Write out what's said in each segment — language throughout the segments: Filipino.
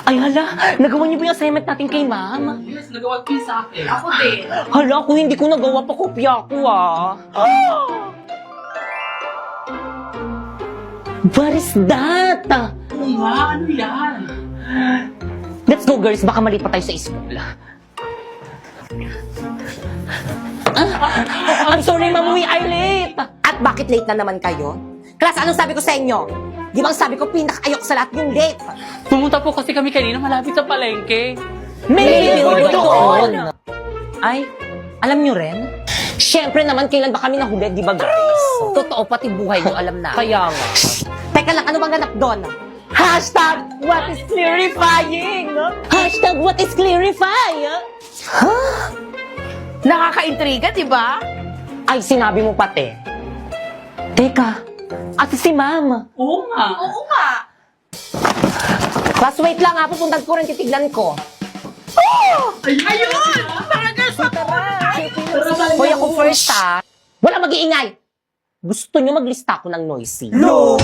Ay, hala, nagawa niyo ba yung assignment natin kay ma'am? Yes, nagawa ko yun sa akin. Ako din. Hala, ako hindi ko nagawa pa kopya ko, What is that? Oo nga, ano yan? Let's go, girls. Baka mali pa tayo sa school. I'm sorry, ma'am. We are late. At bakit late na naman kayo? Class, anong sabi ko sa inyo? Di ba ang sabi ko, pinaka-ayok sa lahat yung late? Pumunta po kasi kami kanina malapit sa palengke. May billboard doon. doon. Ay, alam nyo rin? Siyempre naman, kailan ba kami nahuli, di ba, guys? Totoo, pati buhay nyo, alam na. Kaya nga. Teka lang, ano bang ganap doon? Hashtag, what is clarifying? Hashtag, what is clarifying? Nakaka-intriga, di ba? Ay, sinabi mo pati. Teka, ate si ma'am. Oo nga. Oo nga. Class, wait lang ha, pupuntan ko rin, titignan ko. Ayun! Hoy, ako first ha. Wala mag-iingay. Gusto nyo maglista ko ng noisy? No!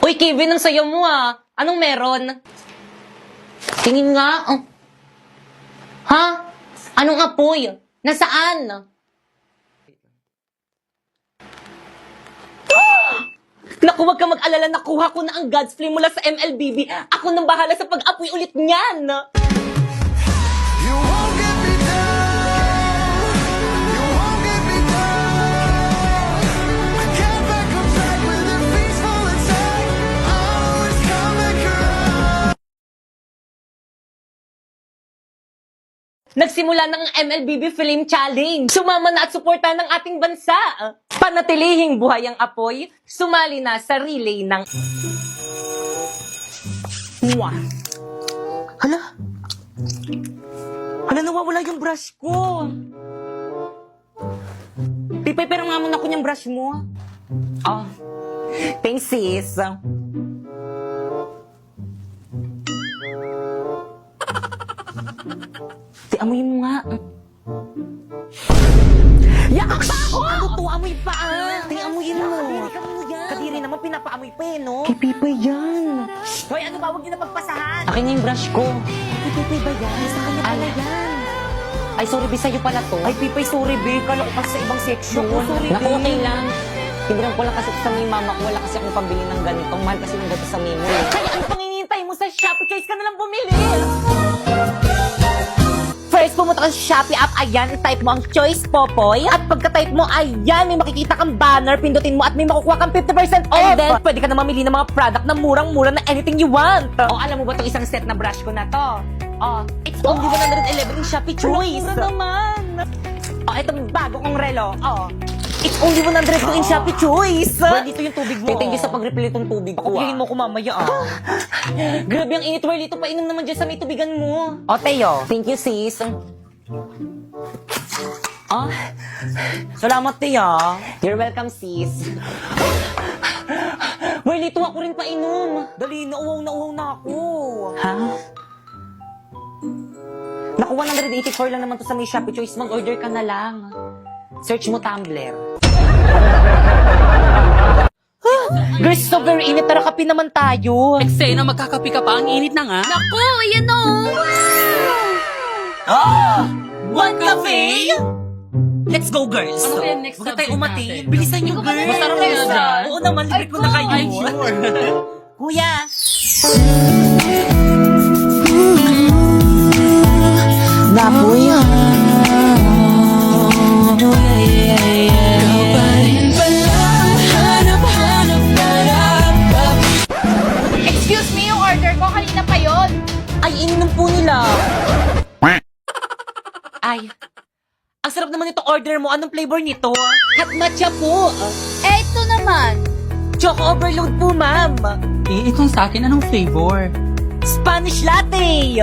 Uy, Kevin, ang sayo mo Anong meron? Tingin nga. Ha? Anong apoy? Nasaan? Naku, wag ka mag-alala. Nakuha ko na ang God's Flame mula sa MLBB. Ako nang bahala sa pag-apoy ulit niyan. You won't get me down. You won't get me down. I can't back up back with a peaceful attack. I'll always come back around. Nagsimula ng MLBB Flame Challenge. Sumama na at suporta ng ating bansa. Panatilihing buhay ang apoy, sumali na sa relay ng... Mwah! Hala? Hala, nawawala yung brush ko. Pipay, pero nga muna ko yung brush mo. Thanks, sis. Amoy mo nga. Yak pa ako! Ano to? Amoy pa amoyin mo. Kadiri naman, pinapaamoy pa no? Kay Pipay yan. Hoy, ano ba? Huwag nyo na pagpasahan. Akin na yung brush ko. Kay Pipay ba yan? Sa kanya pala yan. Ay, sorry, Bi, sa'yo pala to. Ay, Pipay, sorry, be. Kala ko kasi sa ibang section. Sorry, Naku, okay lang. Tindihan ko lang kasi sa may mama ko. Wala kasi akong pambili ng ganito. Mahal kasi ng gato sa Mimo. Kaya ano pang hinihintay mo sa Shopee? Choice ka na lang bumili. First, pumunta ka sa Shopee app, ayan, i-type mo ang Choice Popoy. At pagka-type mo, ayan, may makikita kang banner, pindutin mo at may makukuha kang 50% off. And then, pwede ka na mamili ng mga product na murang-mura na anything you want. Alam mo ba itong isang set na brush ko na to? It's only 111 in Shopee Choice. Mura naman. Itong bago kong relo. It's only 102 in Shopee Choice. Dito yung tubig mo. Thank you sa pag-refill itong tubig ko. Pakupihin mo ko mamaya Grabe ang init, Whirly. Ito painom naman dyan sa may tubigan mo. Teo. Thank you, sis. Salamat, Tia. You're welcome, sis. Whirly, ito ako rin painom. Dali, nauhaw na ako. Ha? Naku, 184 lang naman to sa may Shopee Choice. Mag-order ka na lang. Search mo Tumblr. Girls, so very init. Tara, kape naman tayo. Eksena, magkakapi ka pa. Ang init na nga. Naku, ayan o. One cafe? Let's go, girls. Ano kaya next Huwag tayo subject umati. natin? Bilisan nyo, girls. Masarap kaya dyan? Oo naman, libre ko na kayo. Ay, sure. Kuya. Napoy. Excuse me, yung order ko kanina pa yon. Ay, ininom po nila. Ay, ang sarap naman itong order mo. Anong flavor nito? Hot matcha po. Ito naman. Choco overload po, ma'am. Itong sa akin, anong flavor? Spanish latte.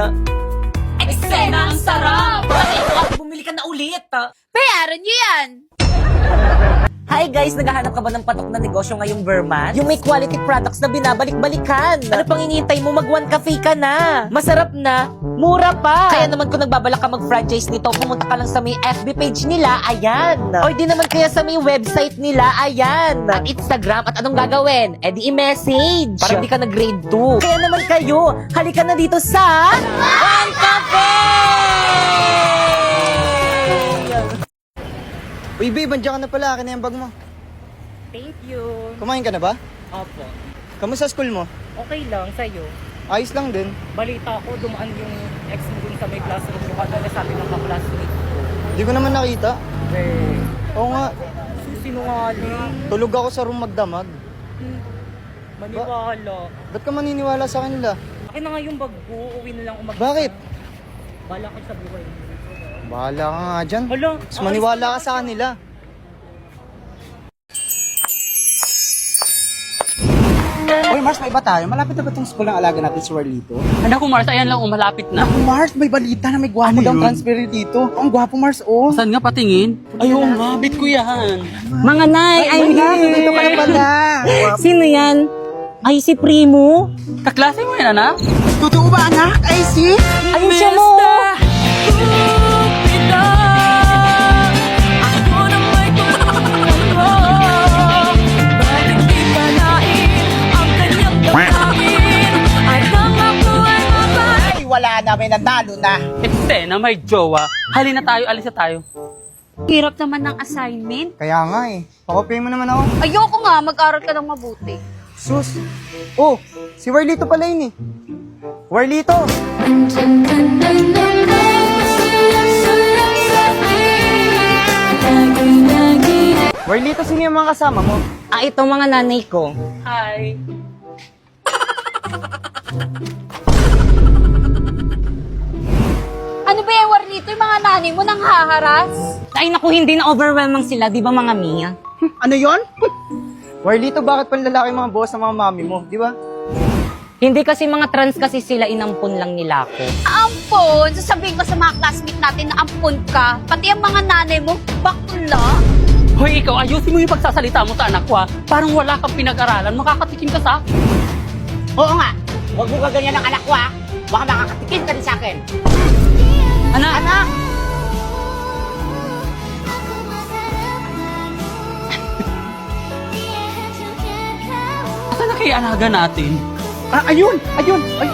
Eksena, ang sarap. Bakit ito? Bumili ka na ulit. Bayaran niyo yan. Hi guys, naghahanap ka ba ng patok na negosyo ngayong Verman? Yung may quality products na binabalik-balikan. Ano pang hinihintay mo? Mag-one cafe ka na. Masarap na, mura pa. Kaya naman kung nagbabalak ka mag-franchise nito, pumunta ka lang sa may FB page nila, ayan. O di naman kaya sa may website nila, ayan. At Instagram, at anong gagawin? Eh di i-message. Para hindi ka na grade 2. Kaya naman kayo, halika na dito sa One Cafe! Uy, babe, andiyan ka na pala. Akin na yung bag mo. Thank you. Kumain ka na ba? Opo. Kamusta school mo? Okay lang, sa'yo. Ayos lang din. Balita ko, dumaan yung ex mo dun sa may classroom ko kada sabi ng ka-classmate ko. Hindi ko naman nakita. Eh, Oo nga, sinungaling. tulog ako sa room magdamag. Maniwala. Ba't ka maniniwala sa kanila? Akin na nga yung bag ko, uwi na lang umaga. Bakit? Bala ko sa buhay mo. Bahala ka nga dyan. Hala, Mas maniwala ka sa kanila. Uy, Mars, may iba tayo. Malapit na ba itong school ng alaga natin si Warlito? Anak ko, Mars, ayan lang, malapit na. Naku, Mars, may balita na may gwapo daw transfer dito. Ang gwapo, Mars, oh. Saan nga patingin? Ayaw nga, bit ko yan. Mga nay, I'm here. Dito ka na pala. Sino yan? Ay, si Primo. Kaklase mo yan, anak? Totoo ba, anak? Ay, si? Ayun siya mo. Ay, wala na. May nandalo na. Eksena, may jowa. Halina tayo, alis na tayo. Hirap naman ng assignment. Kaya nga eh. Pakopyahin mo naman ako. Ayoko nga, mag-aral ka ng mabuti. Sus. Oh, si Warlito pala yun eh. Warlito! Warlito, sino yung mga kasama mo? Ah, ito mga nanay ko. Hi. Ano ba yung Warlito? Yung mga nanay mo nang haharas? Ay, naku, hindi na overwhelming sila, di ba mga Mia? Ano yon? Warlito, bakit panlalaki mga boss ng mga mami mo? Di ba? Hindi kasi mga trans kasi sila, inampun lang nila ako. Ampon! Sasabihin ko sa mga classmate natin na ampon ka. Pati ang mga nanay mo, bakla. Hoy, ikaw, ayusin mo yung pagsasalita mo sa anak ko, ha? Parang wala kang pinag-aralan, makakatikim ka sa akin. Oo nga. Huwag mo kaganyan ng anak ko, ha? Baka makakatikin ka rin sa akin. Anak! Anak! Saan na kaya alaga natin? Ayun! Ayun! Ay,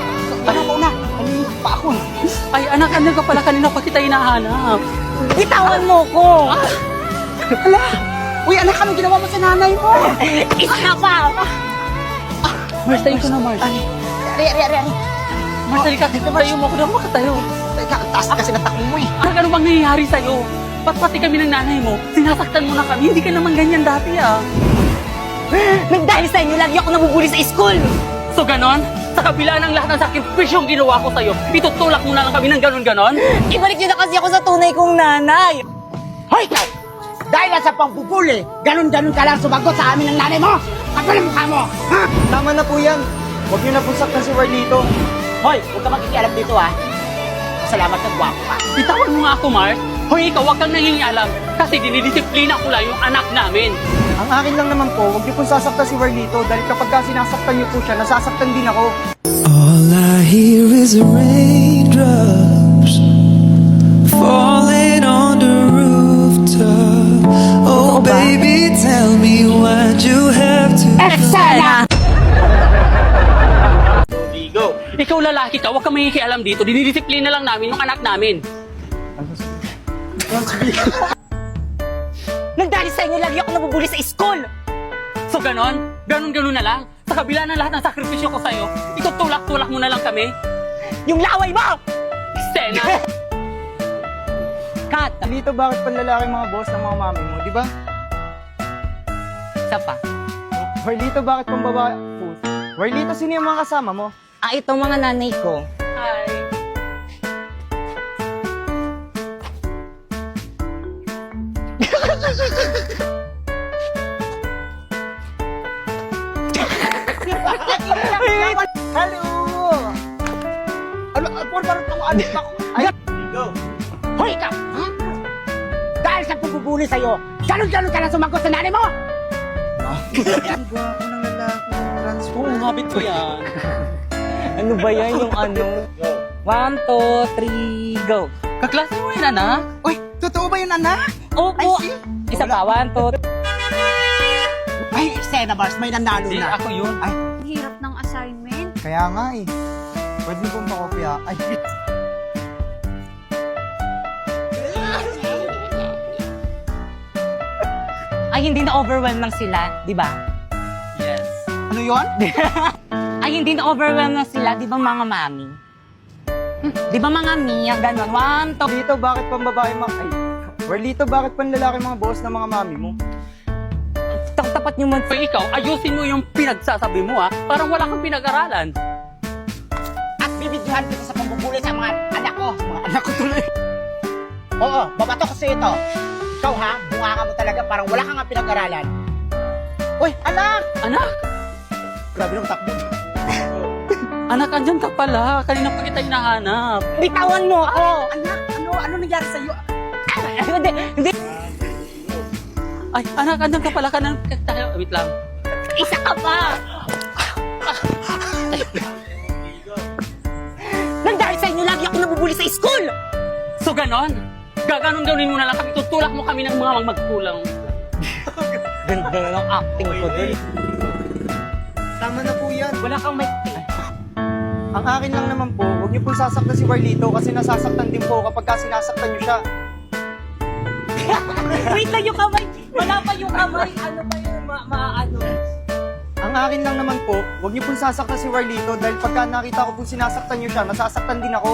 anak ko na. Ayun, pa ako. Ay, anak, andyan ka pala kanina pa kita hinahanap. Bitawan mo ko! Hala! Uy, anak, anong ginawa mo sa nanay mo? Isa pa! Mars, tayo ko na, Mars. Ari. Mars, halika, tayo mo ako na makatayo. Teka, ang taas kasi ng takbo mo eh. Anak, ano bang nangyayari sa'yo? Ba't pati kami ng nanay mo? Sinasaktan mo na kami, hindi ka naman ganyan dati, ah. Nagdahil sa inyo, lagi ako nabubuli sa school! So ganon? Sa kabila ng lahat ng sakripisyong ginawa ko sa'yo, itutulak mo na lang kami ng ganon-ganon? Ibalik niyo na kasi ako sa tunay kong nanay! Hoy, ikaw! Dahil lang sa pambubuli, ganun-ganun ka lang sumagot sa amin ng nanay mo! Kapal ang mukha mo! Ha? Tama na po yan. Huwag niyo na po saktan si Warlito. Hoy, huwag ka makikialam dito, ha? Salamat na gwapo ka. Bitawan mo nga ako, Mars. Hoy, ikaw, wag kang nangingialam. Kasi dinidisiplina ko lang yung anak namin. Ang akin lang naman po, huwag niyo po sasaktan si Warlito dahil kapag ka sinasaktan niyo po siya, nasasaktan din ako. All I hear is raindrops falling on the rooftop. Oh, baby, tell me why'd you have to Eksena! Ligo. Ikaw lalaki ka, wag kang mangingialam dito. Dinidisiplina lang namin yung anak namin. Nagdahil sa inyo, lagi ako nabubuli sa school! So ganon? Ganon-ganon na lang? Sa kabila ng lahat ng sakripisyo ko sa'yo, itutulak-tulak mo na lang kami? Yung laway mo! Sena! Cut! Warlito, bakit panlalaki mga boss ng mga mami mo? Di ba? Isa pa. Warlito, bakit pambabae? Warlito, sino yung mga kasama mo? Ah, ito mga nanay ko. Hi. Hello! Ano, parang ako. Ay, hoy, ikaw! Ha? Dahil sa pagbubuli sa'yo, ganon-ganon ka lang sumagot sa nanay mo! Ang gwapo ng lalaki. Transform. Oo, habit ko yan. Ano ba yan yung ano? 1, 2, 3, go. Kaklase mo yan, anak? Uy, totoo ba yun, anak? Opo. Isa pa, 1, 2, Ay, Sena Bars, may nanalo Hindi, na. ako yun. Ay, Ang hirap ng assignment. kaya nga eh. Pwede mo pong makopya. Ay, Ay, hindi na-overwhelm lang sila, di ba? Yes. ano yun? Ay, hindi na-overwhelm lang sila, di ba mga mami? Di ba mga Mia, ganon? 1, 2, Dito, bakit pang babae mga... Ay, Warlito, bakit pang lalaki mga boss ng mga mami mo? tapat nyo man. Pag ikaw, ayusin mo yung pinagsasabi mo, ha? Parang wala kang pinag-aralan. At bibidyohan kita sa pambubuli sa mga anak ko. Mga anak ko tuloy. Oo, babato ko sa'yo ito. Ikaw ha, bunga ka mo talaga, parang wala kang nga pinag-aralan. Uy, anak! Anak! Grabe ng takbo. Anak, andyan ka pala. Kanina pa kita hinahanap. Bitawan mo ako! Anak, ano nangyari sa'yo? Hindi. Ay, anak, andyan ka pala. Wait lang. Isa ka pa! Nang dahil sa inyo, lagi ako nabubuli sa school! So, ganon? Gaganon-ganonin mo na lang kami. Tutulak mo kami ng mga magkulang. Ganda na ng acting ko doon. Tama na po yan. Wala kang may... Ang akin lang naman po, huwag niyo pong sasaktan si Warlito kasi nasasaktan din po kapag sinasaktan niyo siya. Wait lang yung kamay! Wala pa yung kamay! Ano ba yun? Ano? Ang akin lang naman po, huwag niyo pong sasaktan si Warlito dahil pagka nakita ko pong sinasaktan niyo siya, nasasaktan din ako.